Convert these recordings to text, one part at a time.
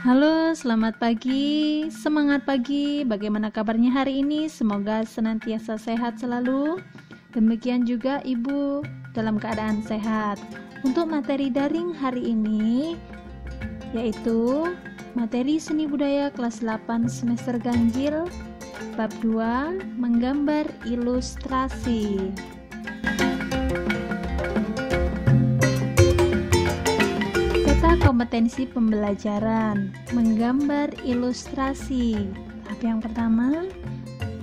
Halo, selamat pagi, semangat pagi. Bagaimana kabarnya hari ini? Semoga senantiasa sehat selalu. Demikian juga Ibu dalam keadaan sehat. Untuk materi daring hari ini yaitu materi seni budaya kelas 8 semester ganjil bab 2 menggambar ilustrasi. Kompetensi pembelajaran menggambar ilustrasi. Tahap yang pertama,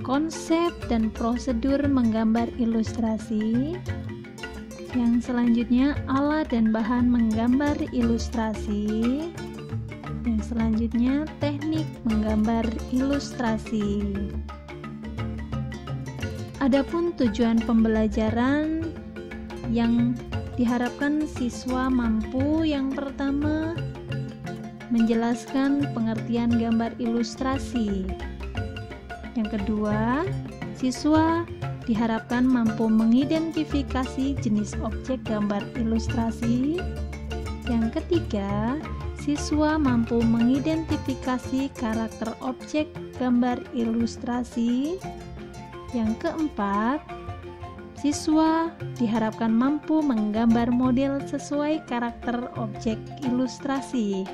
konsep dan prosedur menggambar ilustrasi. Yang selanjutnya, alat dan bahan menggambar ilustrasi. Yang selanjutnya, teknik menggambar ilustrasi. Adapun tujuan pembelajaran yang diharapkan siswa mampu yang pertama menjelaskan pengertian gambar ilustrasi. Yang kedua, siswa diharapkan mampu mengidentifikasi jenis objek gambar ilustrasi. Yang ketiga, siswa mampu mengidentifikasi karakter objek gambar ilustrasi. Yang keempat, siswa diharapkan mampu menggambar model sesuai karakter objek ilustrasi.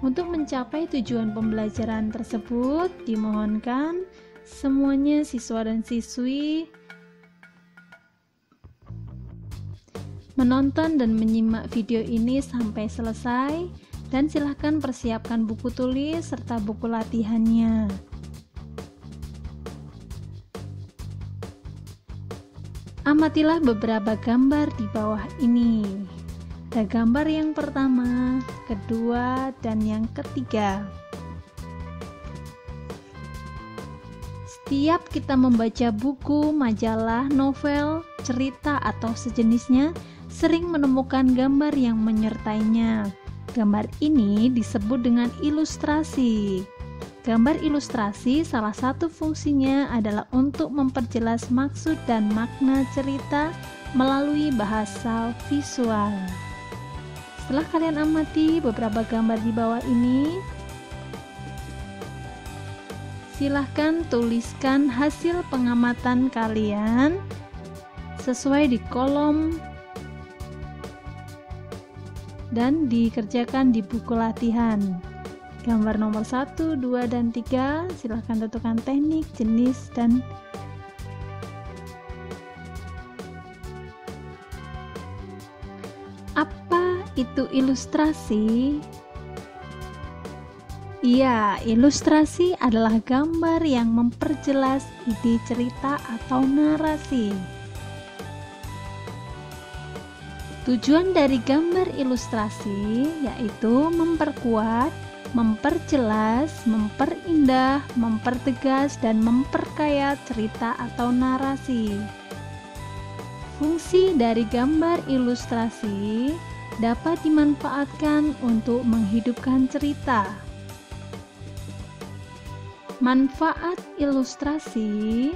Untuk mencapai tujuan pembelajaran tersebut, dimohonkan semuanya siswa dan siswi menonton dan menyimak video ini sampai selesai, dan silakan persiapkan buku tulis serta buku latihannya. Amatilah beberapa gambar di bawah ini. Ada gambar yang pertama, kedua, dan yang ketiga. Setiap kita membaca buku, majalah, novel, cerita, atau sejenisnya, sering menemukan gambar yang menyertainya. Gambar ini disebut dengan ilustrasi. Gambar ilustrasi salah satu fungsinya adalah untuk memperjelas maksud dan makna cerita melalui bahasa visual. Setelah kalian amati beberapa gambar di bawah ini, silahkan tuliskan hasil pengamatan kalian sesuai di kolom dan dikerjakan di buku latihan. Gambar nomor 1, 2, dan 3, silahkan tentukan teknik, jenis, dan apa itu ilustrasi? Iya, ilustrasi adalah gambar yang memperjelas ide cerita atau narasi. Tujuan dari gambar ilustrasi yaitu memperkuat, memperjelas, memperindah, mempertegas, dan memperkaya cerita atau narasi. Fungsi dari gambar ilustrasi dapat dimanfaatkan untuk menghidupkan cerita. Manfaat ilustrasi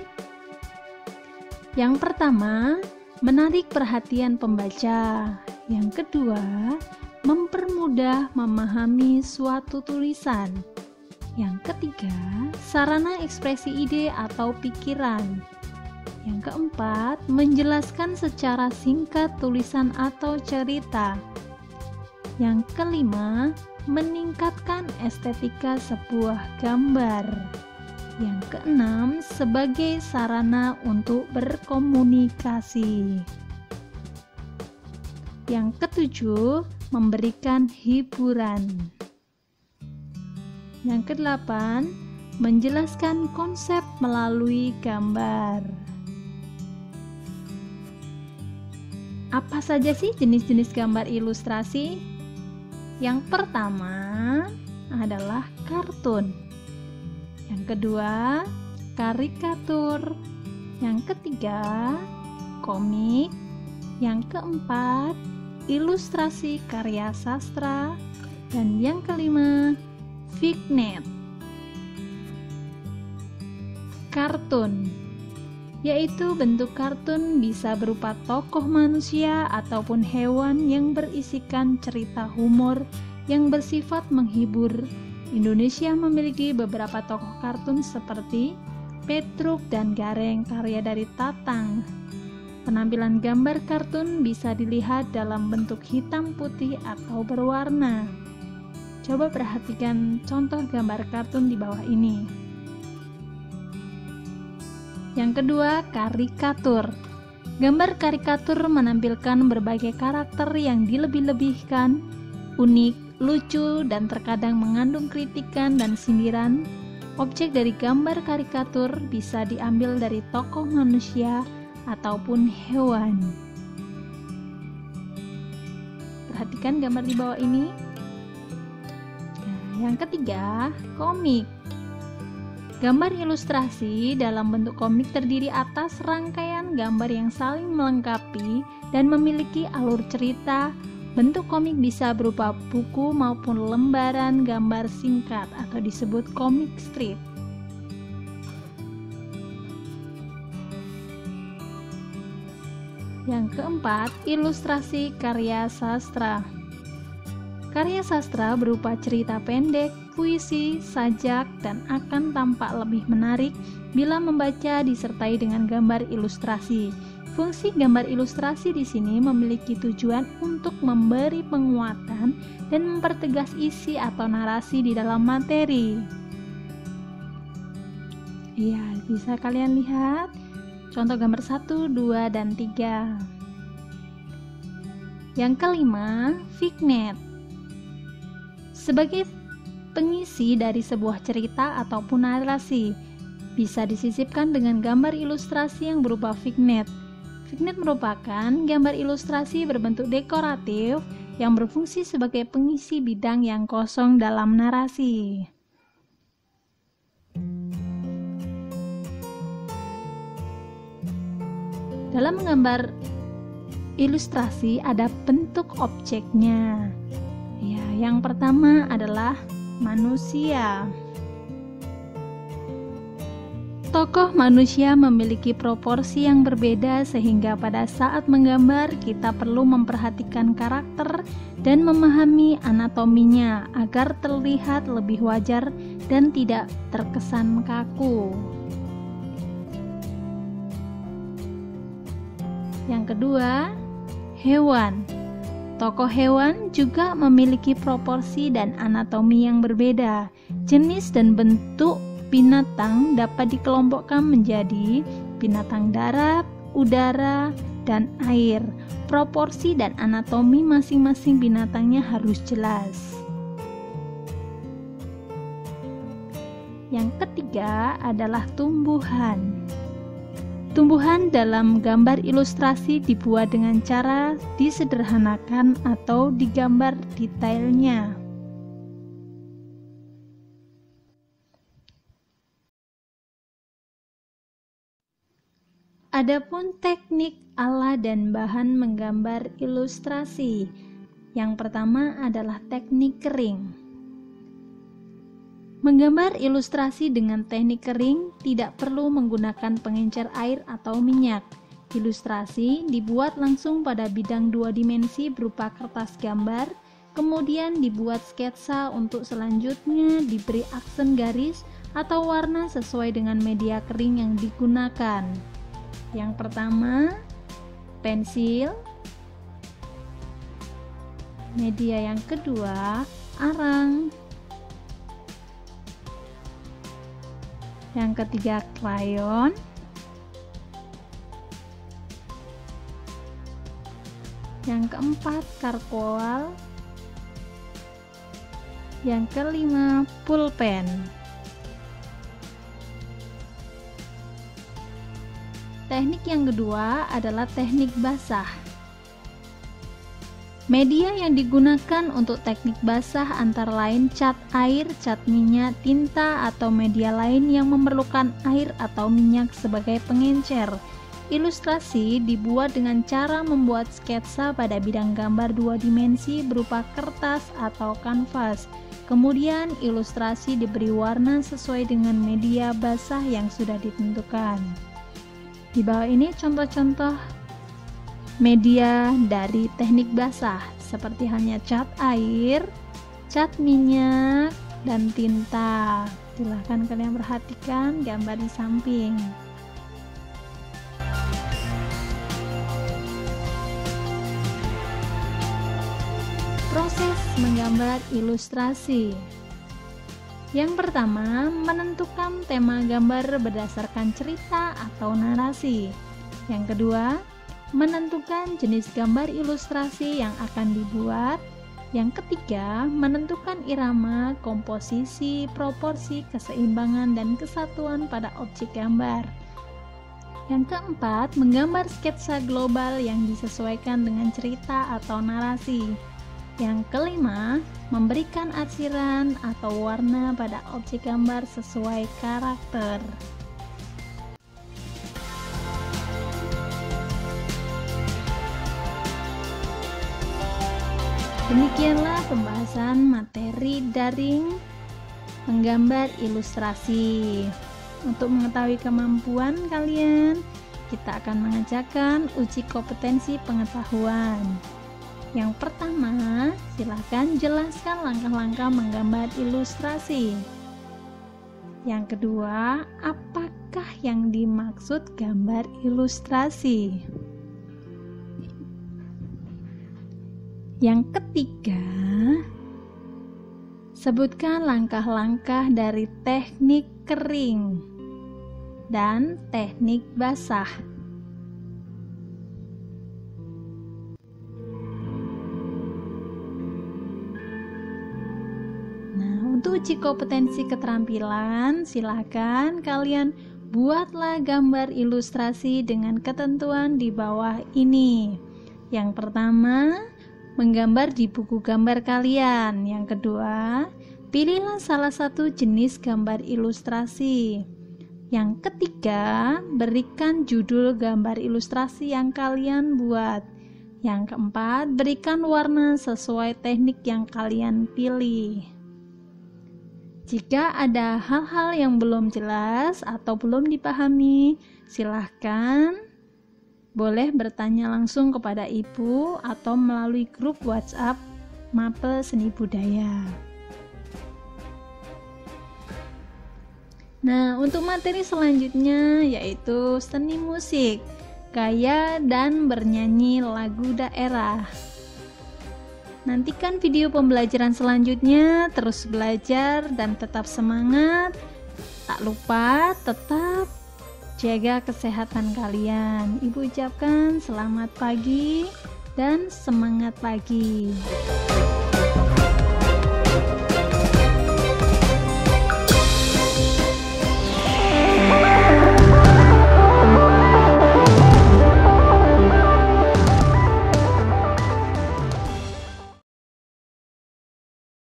yang pertama, menarik perhatian pembaca. Yang kedua, mempermudah memahami suatu tulisan. Yang ketiga, sarana ekspresi ide atau pikiran. Yang keempat, menjelaskan secara singkat tulisan atau cerita. Yang kelima, meningkatkan estetika sebuah gambar. Yang keenam, sebagai sarana untuk berkomunikasi. Yang ketujuh, memberikan hiburan. Yang kedelapan, menjelaskan konsep melalui gambar. Apa saja sih jenis-jenis gambar ilustrasi? Yang pertama adalah kartun. Yang kedua, karikatur. Yang ketiga, komik. Yang keempat, ilustrasi karya sastra, dan yang kelima, vignette. Kartun yaitu bentuk kartun bisa berupa tokoh manusia ataupun hewan yang berisikan cerita humor yang bersifat menghibur. Indonesia memiliki beberapa tokoh kartun seperti Petruk dan Gareng karya dari Tatang. Penampilan gambar kartun bisa dilihat dalam bentuk hitam putih atau berwarna. Coba perhatikan contoh gambar kartun di bawah ini. Yang kedua, karikatur. Gambar karikatur menampilkan berbagai karakter yang dilebih-lebihkan, unik, lucu, dan terkadang mengandung kritikan dan sindiran. Objek dari gambar karikatur bisa diambil dari tokoh manusia ataupun hewan. Perhatikan gambar di bawah ini. Nah, yang ketiga, komik. Gambar ilustrasi dalam bentuk komik terdiri atas rangkaian gambar yang saling melengkapi dan memiliki alur cerita. Bentuk komik bisa berupa buku maupun lembaran gambar singkat atau disebut comic strip. Yang keempat, ilustrasi karya sastra. Karya sastra berupa cerita pendek, puisi, sajak, dan akan tampak lebih menarik bila membaca disertai dengan gambar ilustrasi. Fungsi gambar ilustrasi di sini memiliki tujuan untuk memberi penguatan dan mempertegas isi atau narasi di dalam materi. Ya, bisa kalian lihat contoh gambar 1, 2, dan 3. Yang kelima, vignette. Sebagai pengisi dari sebuah cerita ataupun narasi, bisa disisipkan dengan gambar ilustrasi yang berupa vignette. Vignette merupakan gambar ilustrasi berbentuk dekoratif yang berfungsi sebagai pengisi bidang yang kosong dalam narasi. Dalam menggambar ilustrasi ada bentuk objeknya. Ya, yang pertama adalah manusia. Tokoh manusia memiliki proporsi yang berbeda sehingga pada saat menggambar kita perlu memperhatikan karakter dan memahami anatominya agar terlihat lebih wajar dan tidak terkesan kaku. Yang kedua, hewan. Tokoh hewan juga memiliki proporsi dan anatomi yang berbeda. Jenis dan bentuk binatang dapat dikelompokkan menjadi binatang darat, udara, dan air. Proporsi dan anatomi masing-masing binatangnya harus jelas. Yang ketiga adalah tumbuhan. Tumbuhan dalam gambar ilustrasi dibuat dengan cara disederhanakan atau digambar detailnya. Adapun teknik, alat, dan bahan menggambar ilustrasi. Yang pertama adalah teknik kering. Menggambar ilustrasi dengan teknik kering tidak perlu menggunakan pengencer air atau minyak. Ilustrasi dibuat langsung pada bidang 2 dimensi berupa kertas gambar, kemudian dibuat sketsa untuk selanjutnya diberi aksen garis atau warna sesuai dengan media kering yang digunakan. Yang pertama, pensil. Media yang kedua, arang. Yang ketiga, krayon. Yang keempat, karkoal. Yang kelima, pulpen. Teknik yang kedua adalah teknik basah. Media yang digunakan untuk teknik basah antara lain cat air, cat minyak, tinta, atau media lain yang memerlukan air atau minyak sebagai pengencer. Ilustrasi dibuat dengan cara membuat sketsa pada bidang gambar 2 dimensi berupa kertas atau kanvas. Kemudian ilustrasi diberi warna sesuai dengan media basah yang sudah ditentukan. Di bawah ini contoh-contoh media dari teknik basah seperti halnya cat air, cat minyak, dan tinta. Silahkan kalian perhatikan gambar di samping. Proses menggambar ilustrasi. Yang pertama, menentukan tema gambar berdasarkan cerita atau narasi. Yang kedua, menentukan jenis gambar ilustrasi yang akan dibuat. Yang ketiga, menentukan irama, komposisi, proporsi, keseimbangan, dan kesatuan pada objek gambar. Yang keempat, menggambar sketsa global yang disesuaikan dengan cerita atau narasi. Yang kelima, memberikan arsiran atau warna pada objek gambar sesuai karakter. Demikianlah pembahasan materi daring menggambar ilustrasi. Untuk mengetahui kemampuan kalian, kita akan mengerjakan uji kompetensi pengetahuan. Yang pertama, silakan jelaskan langkah-langkah menggambar ilustrasi. Yang kedua, apakah yang dimaksud gambar ilustrasi? Yang ketiga, sebutkan langkah-langkah dari teknik kering dan teknik basah. Untuk uji kompetensi keterampilan, silakan kalian buatlah gambar ilustrasi dengan ketentuan di bawah ini. Yang pertama, menggambar di buku gambar kalian. Yang kedua, pilihlah salah satu jenis gambar ilustrasi. Yang ketiga, berikan judul gambar ilustrasi yang kalian buat. Yang keempat, berikan warna sesuai teknik yang kalian pilih. Jika ada hal-hal yang belum jelas atau belum dipahami, silahkan boleh bertanya langsung kepada ibu atau melalui grup WhatsApp Mapel Seni Budaya. Nah, untuk materi selanjutnya yaitu seni musik, gaya dan bernyanyi lagu daerah. Nantikan video pembelajaran selanjutnya, terus belajar dan tetap semangat. Tak lupa tetap jaga kesehatan kalian. Ibu ucapkan selamat pagi dan semangat pagi.